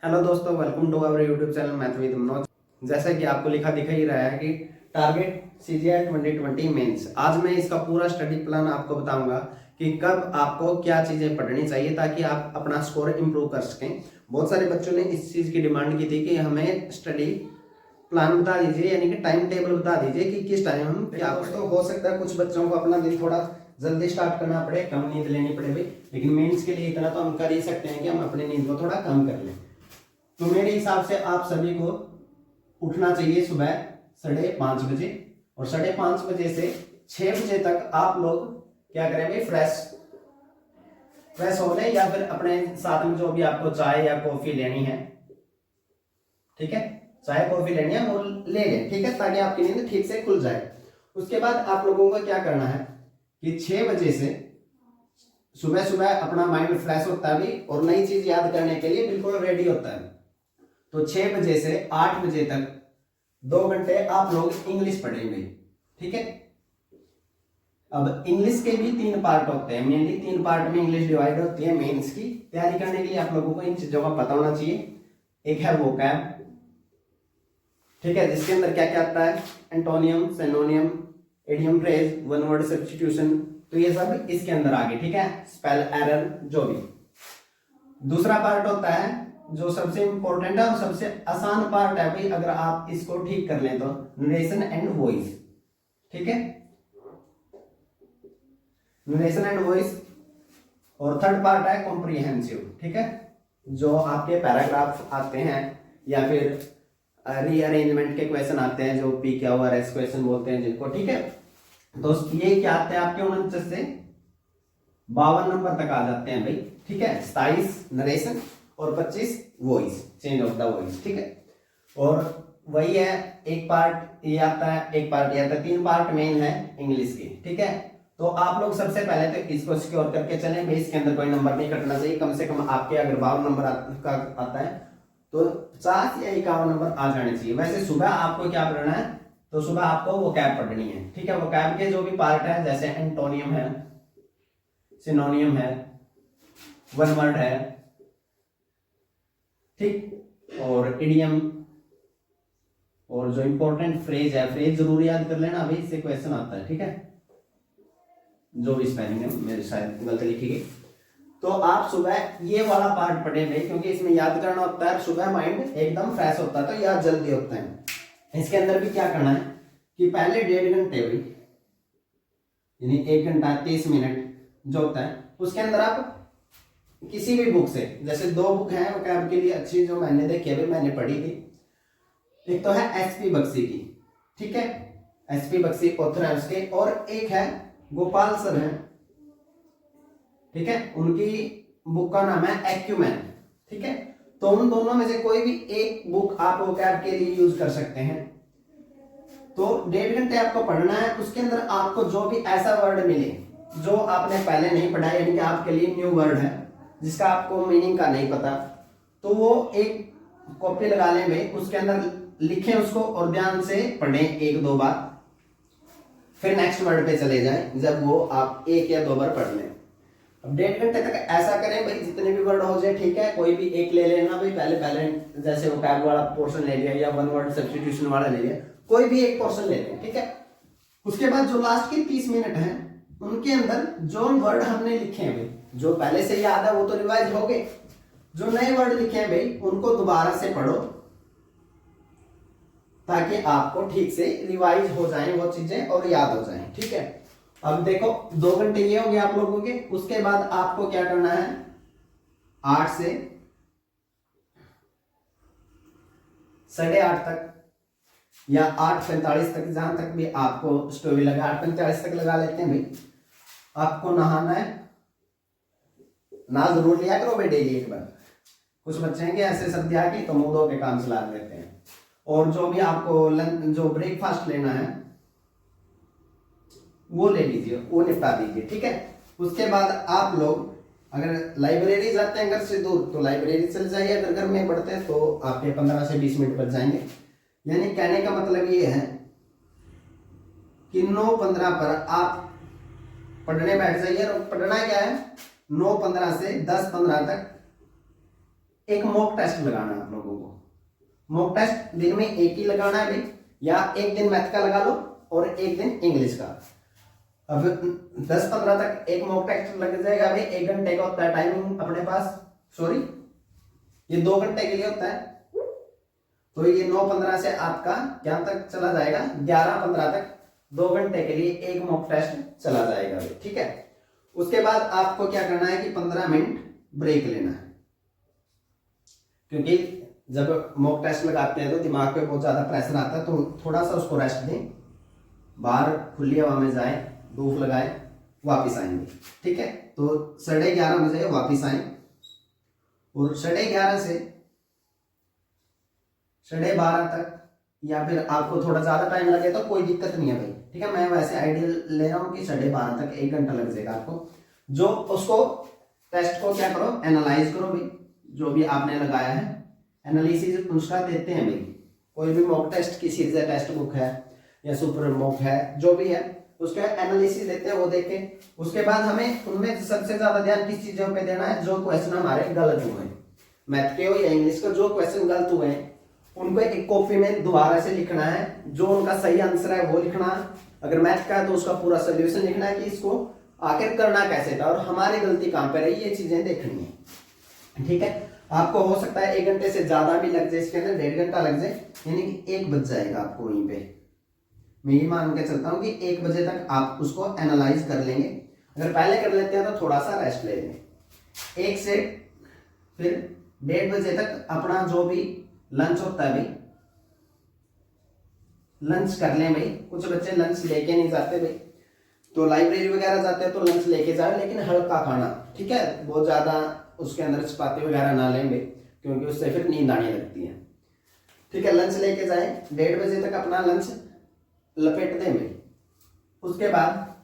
Hello दोस्तों, welcome to our YouTube channel math with Manoj. जैसा कि आपको लिखा दिखा ही रहा है कि टारगेट सीजीएल 2020 मेंस। आज मैं इसका पूरा स्टडी प्लान आपको बताऊंगा कि कब आपको क्या चीजें पढ़नी चाहिए ताकि आप अपना स्कोर इंप्रूव कर सकें। बहुत सारे बच्चों ने इस चीज की डिमांड की थी कि हमें स्टडी प्लान बता दीजिए, यानी कि टाइम टेबल बता दीजिए कि किस टाइम हम क्या। तो हो सकता है कुछ बच्चों को अपना दिन थोड़ा जल्दी स्टार्ट करना पड़े, कम नींद लेनी पड़े भाई, लेकिन मेंस के लिए इतना तो हम कर ही सकते हैं कि हम अपनी नींद को थोड़ा कम कर लें। तो मेरे हिसाब से आप सभी को उठना चाहिए सुबह 5:30 बजे, और 5:30 बजे से 6 बजे तक आप लोग क्या करेंगे, फ्रेश हो लें, या फिर अपने साथ में जो भी आपको चाय या कॉफी लेनी है, ठीक है, चाय कॉफी लेनी है वो ले लें, ठीक है, ताकि आपकी नींद ठीक से खुल जाए। उसके बाद आप लोगों को क्या करना है कि 6 बजे से सुबह सुबह अपना माइंड फ्रेश होता है भी, और नई चीज याद करने के लिए बिल्कुल रेडी होता है। तो 6 बजे से 8 बजे तक 2 घंटे आप लोग इंग्लिश पढ़ेंगे, ठीक है। अब इंग्लिश के भी 3 पार्ट होते हैं, मेनली 3 पार्ट में इंग्लिश डिवाइड होती है। मेंस की तैयारी करने के लिए आप लोगों को इन चीजों का पता होना चाहिए। एक है वोकैब, ठीक है, जिसके अंदर क्या क्या आता है, antonym, सिनोनियम, idiom phrase, one word substitution, तो ये सब इसके अंदर आ गए, ठीक है, स्पेल एरर जो भी। दूसरा पार्ट होता है जो सबसे इंपॉर्टेंट है और सबसे आसान पार्ट है भाई, अगर आप इसको ठीक कर लें तो नरेशन एंड वॉइस, ठीक है, नरेशन एंड वॉइस। और थर्ड पार्ट है कॉम्प्रिहेंसिव, ठीक है, जो आपके पैराग्राफ आते हैं या फिर रीअरेंजमेंट के क्वेश्चन आते हैं, जो PQRS क्वेश्चन बोलते हैं जिनको, ठीक है। तो ये क्या आते हैं आपके 49 से 52 नंबर तक आ जाते हैं भाई, ठीक है। 27 नरेशन और 25 voice, change of the voice, ठीक है। और वही है, एक पार्ट ये आता है, एक पार्ट ये आता है, 3 पार्ट मेन है इंग्लिश के, ठीक है। तो आप लोग सबसे पहले तो इसको सिक्योर करके चलें भाई, इसके अंदर कोई नंबर नहीं कटना चाहिए। कम से कम आपके अगर 52 नंबर का आता है तो 50 या 51 नंबर आ जाने चाहिए। वैसे सुबह आपको क्या पढ़ना है, तो सुबह आपको वोकैब पढ़नी है, ठीक है। वोकैब के जो भी पार्ट है, जैसे एंटोनियम है, सिनोनियम है, वन वर्ड है, ठीक, और इडियम, और जो इंपॉर्टेंट फ्रेज है, फ्रेज जरूर याद कर लेना अभी, इससे क्वेश्चन आता है, ठीक है। जो भी स्पेलिंग है मेरे शायद गलत लिखी गई, तो आप सुबह ये वाला पार्ट पढ़ेंगे, क्योंकि इसमें याद करना होता है, सुबह माइंड एकदम फ्रेश होता है तो याद जल्दी होता है। इसके अंदर भी क्या करना है कि पहले 1.5 घंटे भी, यानी 1 घंटा 30 मिनट जो होता है, उसके अंदर आप किसी भी बुक से, जैसे 2 बुक हैं वोकैब के लिए अच्छी जो मैंने देखी अभी, मैंने पढ़ी थी। एक तो है SP बख्शी की, ठीक है, SP बख्शी ऑथर है उसके, और एक है गोपाल सर है, ठीक है, उनकी बुक का नाम है एक्यूमेन, ठीक है। तो उन दोनों में से कोई भी एक बुक आप वोकैब के लिए यूज कर सकते हैं। तो 1.5 घंटे आपको पढ़ना है, उसके अंदर आपको जो भी ऐसा वर्ड मिले जो आपने पहले नहीं पढ़ा, यानी कि आपके लिए न्यू वर्ड है, जिसका आपको मीनिंग का नहीं पता, तो वो एक कॉपी लगा लें भाई, उसके अंदर लिखें उसको और ध्यान से पढ़ें 1-2 बार, फिर नेक्स्ट वर्ड पे चले जाएं जब वो आप 1 या 2 बार पढ़ लें। अब 1.5 घंटे तक ऐसा करें भाई, जितने भी वर्ड हो जाए, ठीक है, कोई भी एक ले लेना भाई, पहले जैसे वोकैब वाला पोर्शन ले लिया या वन वर्ड सब्स्टिट्यूशन वाला ले लिया, कोई भी एक पोर्शन ले लें, ठीक है। उसके बाद जो लास्ट के 30 मिनट हैं, उनके अंदर जो वर्ड हमने लिखे हैं भाई, जो पहले से याद है वो तो रिवाइज हो गए, जो नए वर्ड लिखे हैं भाई उनको दोबारा से पढ़ो, ताकि आपको ठीक से रिवाइज हो जाए वो चीजें और याद हो जाए, ठीक है। अब देखो 2 घंटे ये हो गए आप लोगों के। उसके बाद आपको क्या करना है, 8 से 8:30 तक या 8:45 तक, जहां तक भी आपको स्टोरी लगा, 8:45 तक लगा लेते हैं भाई, आपको नहाना है। ना जरूर लिया करो भाई डेली एक बार, कुछ बच्चे हैं कि ऐसे सर्दी आ गई तो मुंह धो के काम चला लेते हैं। और जो भी आपको जो ब्रेकफास्ट लेना है वो ले लीजिए, वो निपटा दीजिए, ठीक है। उसके बाद आप लोग अगर लाइब्रेरी जाते हैं घर से दूर तो लाइब्रेरी चले जाइए, अगर घर में पढ़ते हैं तो आपके 15 से 20 मिनट बच जाएंगे। यानी कहने का मतलब ये है कि 9:15 पर आप पढ़ने बैठ जाइए। और पढ़ना क्या है, 9:15 से 10:15 तक एक मॉक टेस्ट लगाना है आप लोगों को। मॉक टेस्ट दिन में एक ही लगाना है भाई, या एक दिन मैथ का लगा लो और एक दिन इंग्लिश का। अब 10-15 तक एक मॉक टेस्ट लग जाएगा भाई, 1 घंटे का होता है टाइमिंग अपने पास, सॉरी ये 2 घंटे के लिए होता है। तो ये 9:15 से आपका क्या तक चला जाएगा, 11:15 तक 2 घंटे के लिए एक मॉक टेस्ट चला जाएगा भाई, ठीक है। उसके बाद आपको क्या करना है कि 15 मिनट ब्रेक लेना है, क्योंकि जब मॉक टेस्ट लगाते हैं तो दिमाग पे बहुत ज्यादा प्रेशर आता है, तो थोड़ा सा उसको रेस्ट दें, बाहर खुली हवा में जाए, धूप लगाए, वापिस आएंगे, ठीक है। तो 11:30 बजे वापिस आए और 11:30 से 12:30 तक, या फिर आपको थोड़ा ज्यादा टाइम लगे तो कोई दिक्कत नहीं है भाई, ठीक है। मैं वैसे आइडियल ले रहा हूँ कि 12:30 तक 1 घंटा लग जाएगा आपको। जो उसको टेस्ट को क्या करो, एनालाइज करो भाई, जो भी आपने लगाया है एनालिसिस उसका देते हैं भाई। कोई भी मॉक टेस्ट की सीरीज है, टेक्स्ट बुक है या सुपर मॉक है, जो भी है उसका एनालिसिस देते हैं, वो देखे। उसके बाद हमें उनमें सबसे ज्यादा ध्यान किस चीजों पे देना है, जो क्वेश्चन हमारे गलत हुए हैं, मैथ के हो या इंग्लिश का, जो क्वेश्चन गलत हुए हैं उनको एक कॉपी में दोबारा से लिखना है, जो उनका सही आंसर है वो लिखना है। अगर मैथ का है तो उसका पूरा सोल्यूशन लिखना है कि इसको आखिर करना कैसे था और हमारी गलती कहां पर रही, ये चीजें देखनी है, ठीक है। आपको हो सकता है 1 घंटे से ज्यादा भी लग जाए, इसके अंदर 1.5 घंटा लग जाए, यानी कि 1 बज जाएगा आपको वहीं पे। मैं ये मान के चलता हूँ कि 1 बजे तक आप उसको एनालाइज कर लेंगे। अगर पहले कर लेते हैं तो थोड़ा सा रेस्ट ले लेंगे। 1 से फिर 1:30 बजे तक अपना जो भी लंच होता है भाई, लंच कर लें भाई। कुछ बच्चे लंच लेके नहीं जाते भाई, तो लाइब्रेरी वगैरह जाते हैं तो लंच लेके जाए, लेकिन हल्का खाना, ठीक है। बहुत ज्यादा उसके अंदर चपाती वगैरह ना लें भाई, क्योंकि उससे फिर नींद आने लगती है, ठीक है। लंच लेके जाए, 1:30 बजे तक अपना लंच लपेट दें भाई। उसके बाद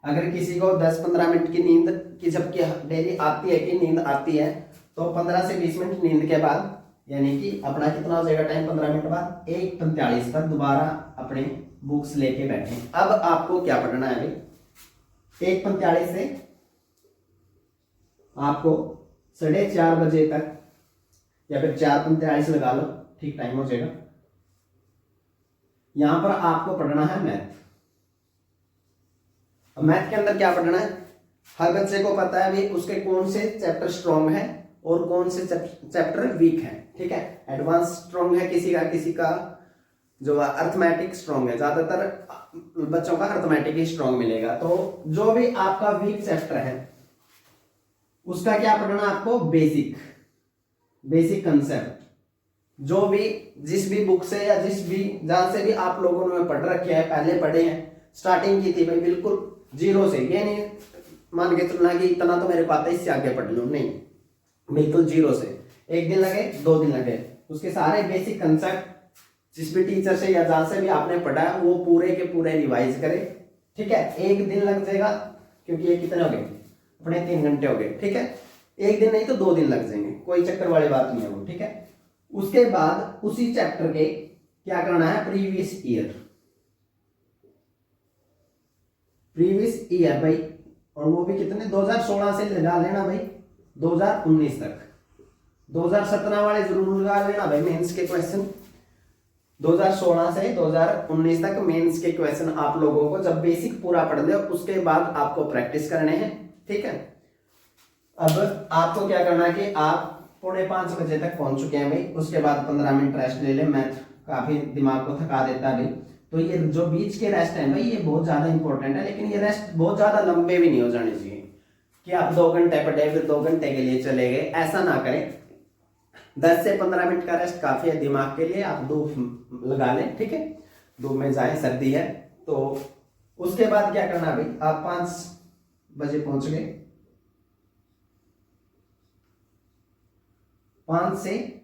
अगर किसी को 10-15 मिनट की नींद की जबकि डेली आती है कि नींद आती है, तो 15 से 20 मिनट नींद के बाद, यानी कि अपना कितना हो जाएगा टाइम 15 मिनट बाद, 1:45 तक दोबारा अपने बुक्स लेके बैठे। अब आपको क्या पढ़ना है भाई, 1:45 से आपको 4:30 बजे तक, या फिर 4:45 लगा लो, ठीक टाइम हो जाएगा। यहां पर आपको पढ़ना है मैथ। अब मैथ के अंदर क्या पढ़ना है, हर बच्चे को पता है भाई उसके कौन से चैप्टर स्ट्रॉन्ग है और कौन से चैप्टर वीक है, ठीक है। एडवांस स्ट्रॉन्ग है किसी का जो अर्थमेटिक स्ट्रॉन्ग है, ज्यादातर बच्चों का अर्थमेटिक ही स्ट्रॉन्ग मिलेगा। तो जो भी आपका वीक चैप्टर है उसका क्या पढ़ना आपको, बेसिक कंसेप्ट। जो भी जिस भी बुक से या जिस भी जहां से भी आप लोगों ने पढ़ रखे हैं, पहले पढ़े हैं, स्टार्टिंग की थी भाई बिल्कुल जीरो से, ये नहीं मान के चलना कि इतना तो मेरे को आता है इससे आगे पढ़ लूं, नहीं, बिल्कुल जीरो से। 1 दिन लगे, 2 दिन लगे, उसके सारे बेसिक कंसेप्ट जिस भी टीचर से या जहां से भी आपने पढ़ा है वो पूरे के पूरे रिवाइज करें, ठीक है। 1 दिन लग जाएगा, क्योंकि ये कितने हो गए अपने 3 घंटे हो गए, ठीक है। 1 दिन नहीं तो 2 दिन लग जाएंगे, कोई चक्कर वाली बात नहीं है वो, ठीक है। उसके बाद उसी चैप्टर के क्या करना है, प्रीवियस ईयर भाई, और वो भी कितने 2016 से लगा लेना भाई 2019 तक। 2017 वाले जरूर लगा लेना भाई मेंस के क्वेश्चन। 2016 से 2019 तक मेंस के क्वेश्चन आप लोगों को जब बेसिक पूरा पढ़ ले उसके बाद आपको प्रैक्टिस करने हैं, ठीक है। अब आपको क्या करना है कि आप 4:45 बजे तक पहुंच चुके हैं भाई। उसके बाद 15 मिनट रेस्ट ले ले, मैथ काफी दिमाग को थका देता है भाई। तो ये जो बीच के रेस्ट है भाई ये बहुत ज्यादा इंपॉर्टेंट है, लेकिन ये रेस्ट बहुत ज्यादा लंबे भी नहीं हो जाने चाहिए कि आप 2 घंटे पढ़े फिर 2 घंटे के लिए चले गए, ऐसा ना करें। 10 से 15 मिनट का रेस्ट काफी है दिमाग के लिए। आप धूप लगा लें, ठीक है, धूप में जाए, सर्दी है तो। उसके बाद क्या करना भाई, आप 5 बजे पहुंच गए, 5 से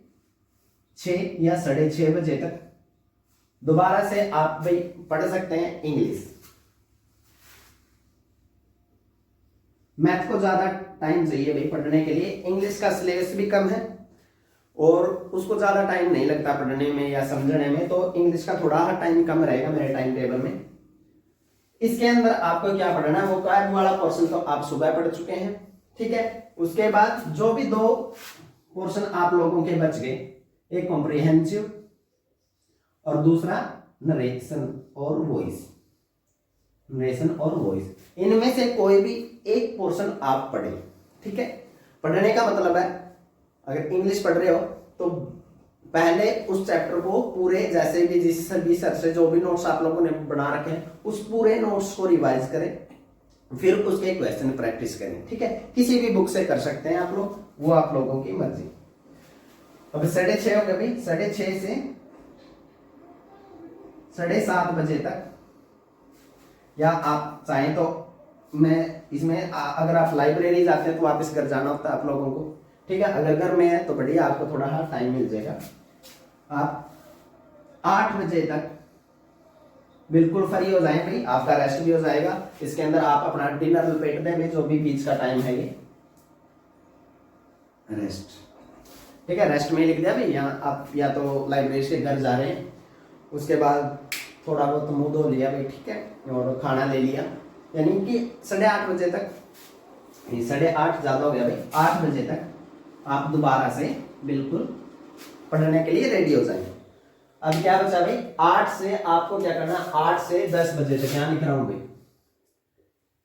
6 या 6:30 बजे तक दोबारा से आप भाई पढ़ सकते हैं इंग्लिश। मैथ को ज्यादा टाइम चाहिए भाई पढ़ने के लिए, इंग्लिश का सिलेबस भी कम है और उसको ज्यादा टाइम नहीं लगता पढ़ने में या समझने में, तो इंग्लिश का थोड़ा टाइम कम रहेगा मेरे टाइम टेबल में। इसके अंदर आपको क्या पढ़ना है, वो कार्ड वाला पोर्शन तो आप सुबह पढ़ चुके हैं, ठीक है। उसके बाद जो भी 2 पोर्शन आप लोगों के बच गए, एक कॉम्प्रिहेंसिव और दूसरा नरेशन और वॉइस। नरेशन और वॉइस, इनमें से कोई भी एक पोर्शन आप पढ़े, ठीक है। पढ़ने का मतलब है अगर इंग्लिश पढ़ रहे हो तो पहले उस चैप्टर को पूरे, जैसे भी जिस भी सर से जो भी नोट्स आप लोगों ने बना रखे हैं उस पूरे नोट्स को रिवाइज करें, फिर उसके क्वेश्चन प्रैक्टिस करें, ठीक है। किसी भी बुक से कर सकते हैं आप लोग, वो आप लोगों की मर्जी। अब 6:30 हो गया भाई, 6:30 से 7:30 बजे तक, या आप चाहें तो मैं इसमें अगर आप लाइब्रेरी जाते हैं तो वापस घर जाना होता है आप लोगों को, ठीक है। अगर घर में है तो बढ़िया, आपको थोड़ा सा टाइम मिल जाएगा। आप 8 बजे तक बिल्कुल फ्री हो जाए भाई, आपका रेस्ट भी हो जाएगा। इसके अंदर आप अपना डिनर लपेट दें भाई, जो भी बीच का टाइम है ये रेस्ट, ठीक है। रेस्ट में लिख दिया भाई, यहाँ आप या तो लाइब्रेरी से घर जा रहे हैं, उसके बाद थोड़ा बहुत मुंह धो लिया भाई, ठीक है, और खाना ले लिया, यानी कि 8:30 बजे तक, 8:30 ज्यादा हो गया भाई, 8 बजे तक आप दोबारा से बिल्कुल पढ़ने के लिए रेडी हो जाएंगे। अब क्या बचा भाई, 8 से आपको क्या करना, 8 से 10 बजे तक, यहाँ लिख रहा हूं भाई,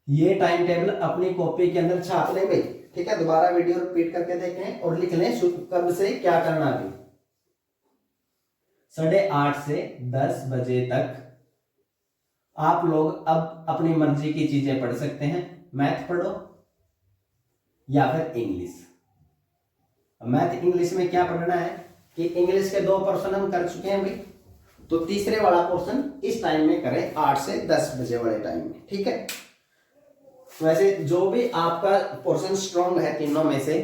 ये टाइम टेबल अपनी कॉपी के अंदर छाप लें भाई, ठीक है। दोबारा वीडियो रिपीट करके देखें और लिख लें कब से क्या करना है। 8:30 से 10 बजे तक आप लोग अब अपनी मर्जी की चीजें पढ़ सकते हैं। मैथ पढ़ो या फिर इंग्लिश। मैथ इंग्लिश में क्या पढ़ना है कि इंग्लिश के 2 पोर्शन हम कर चुके हैं भाई, तो तीसरे वाला पोर्शन इस टाइम में करें, 8 से 10 बजे वाले टाइम में, ठीक है। वैसे जो भी आपका पोर्शन स्ट्रॉन्ग है, तीनों में से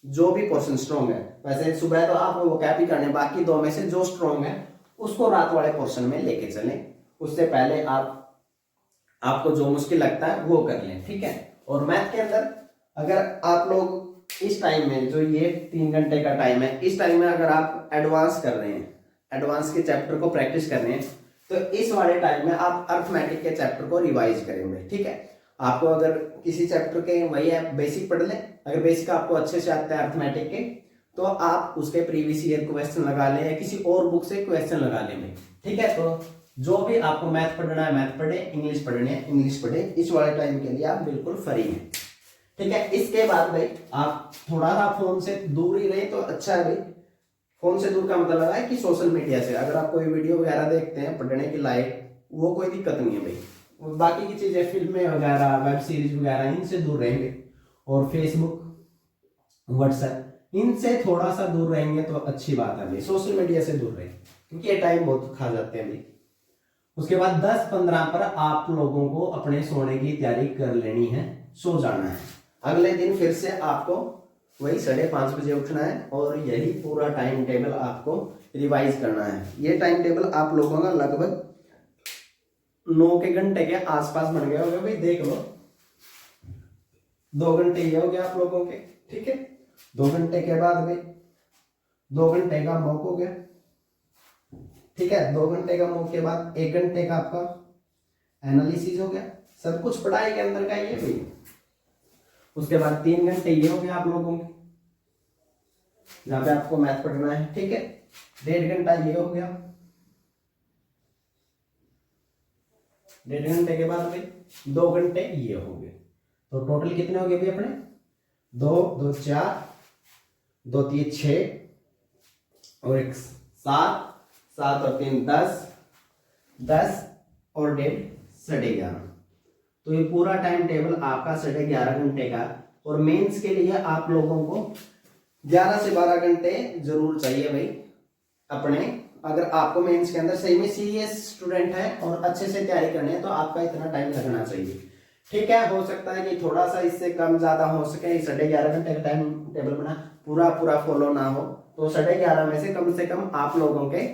जो भी पोर्शन स्ट्रॉन्ग है, वैसे सुबह तो आप वो क्या भी करने, बाकी 2 में से जो स्ट्रॉन्ग है उसको रात वाले पोर्शन में लेके चलें। उससे पहले आपको जो मुश्किल लगता है वो कर लें, ठीक है। और मैथ के अंदर अगर आप लोग इस टाइम में, जो ये 3 घंटे का टाइम है, इस टाइम में अगर आप एडवांस कर रहे हैं, एडवांस के चैप्टर को प्रैक्टिस कर रहे हैं, तो इस वाले टाइम में आप अर्थमेटिक के चैप्टर को रिवाइज करेंगे, ठीक है। आपको अगर किसी चैप्टर के वही है बेसिक पढ़ लें, अगर बेसिक आपको अच्छे से आता है अर्थमेटिक के, तो आप उसके प्रीवियस ईयर क्वेश्चन लगा लें या किसी और बुक से क्वेश्चन लगा लेंगे, ठीक है। तो जो भी आपको मैथ पढ़ना है मैथ पढ़े, इंग्लिश पढ़नी है इंग्लिश पढ़े, इस वाले टाइम के लिए आप बिल्कुल फ्री हैं, ठीक है। इसके बाद भाई आप थोड़ा सा फोन से दूर ही रहे तो अच्छा है भाई। फोन से दूर का मतलब है कि सोशल मीडिया से अगर आप कोई वीडियो वगैरह देखते हैं पढ़ने की लायक, वो कोई दिक्कत नहीं है भाई। बाकी की चीजें फिल्में वगैरह, वेब सीरीज वगैरह, इनसे दूर रहेंगे। और फेसबुक, व्हाट्सएप, इनसे थोड़ा सा दूर रहेंगे तो अच्छी बात है भाई। सोशल मीडिया से दूर रहें क्योंकि ये टाइम बहुत खा जाते हैं भाई। उसके बाद 10-15 पर आप लोगों को अपने सोने की तैयारी कर लेनी है, सो जाना है। अगले दिन फिर से आपको वही 5:30 बजे उठना है और यही पूरा टाइम टेबल आपको रिवाइज करना है। ये टाइम टेबल आप लोगों का लगभग 9 घंटे के आसपास बन गया होगा भाई, देख लो। 2 घंटे ये हो गया आप लोगों के, ठीक है। 2 घंटे के बाद भाई 2 घंटे का मॉक हो गया, ठीक है। 2 घंटे का मॉक के बाद 1 घंटे का आपका एनालिसिस हो गया, सब कुछ पढ़ाई के अंदर का ये भाई। उसके बाद 3 घंटे ये हो गया आप लोगों के, जहां पे आपको मैथ पढ़ना है, ठीक है। 1.5 घंटा ये हो गया। 1.5 घंटे के बाद भाई 2 घंटे ये हो गए, तो टोटल कितने हो गए भाई अपने? 2 2 4, 2 3 6 और 1 7, 7 और 3 10, 10 और 1.5 11.5। तो ये पूरा टाइम टेबल आपका 11.5 घंटे का। और मेंस के लिए आप लोगों को 11 से 12 घंटे जरूर चाहिए भाई अपने। अगर आपको मेंस के अंदर सही में सीरियस स्टूडेंट है और अच्छे से तैयारी करनी है तो आपका इतना टाइम लगना चाहिए, ठीक है। हो सकता है कि थोड़ा सा इससे कम ज्यादा हो सके, 11.5 घंटे का टाइम टेबल बना पूरा फॉलो ना हो तो 11.5 में से कम आप लोगों के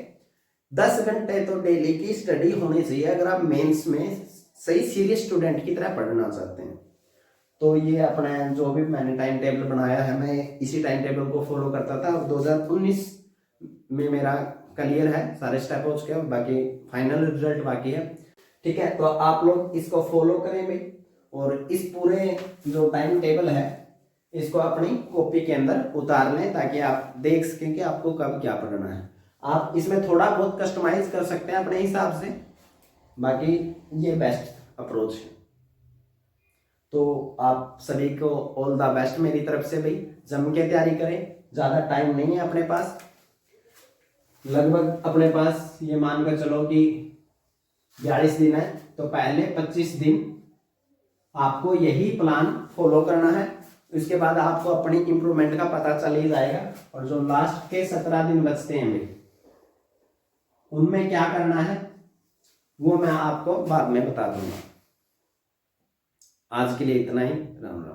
10 घंटे तो डेली की स्टडी होनी चाहिए अगर आप मेंस में सही सीरियस स्टूडेंट की तरह पढ़ना चाहते हैं। तो ये अपना जो भी मैंने टाइम टेबल बनाया है, मैं इसी टाइम टेबल को फॉलो करता था और 2019 में मेरा क्लियर है, सारे स्टेप हो चुके हैं, बाकी फाइनल रिजल्ट बाकी है, ठीक है। तो आप लोग इसको फॉलो करें भाई। और इस पूरे जो टाइम टेबल है इसको अपनी कॉपी के अंदर उतार लें ताकि आप देख सकें कि आपको कब क्या पढ़ना है। आप इसमें थोड़ा बहुत कस्टमाइज कर सकते हैं अपने हिसाब से, बाकी ये बेस्ट अप्रोच है। तो आप सभी को ऑल द बेस्ट मेरी तरफ से भाई, जम के तैयारी करें। ज़्यादा टाइम नहीं है अपने पास, लगभग अपने पास ये मानकर चलो कि 42 दिन है, तो पहले 25 दिन आपको यही प्लान फॉलो करना है। उसके बाद आपको अपनी इंप्रूवमेंट का पता चल ही जाएगा, और जो लास्ट के 17 दिन बचते हैं भाई, उनमें क्या करना है वो मैं आपको बाद में बता दूंगा। आज के लिए इतना ही, राम राम।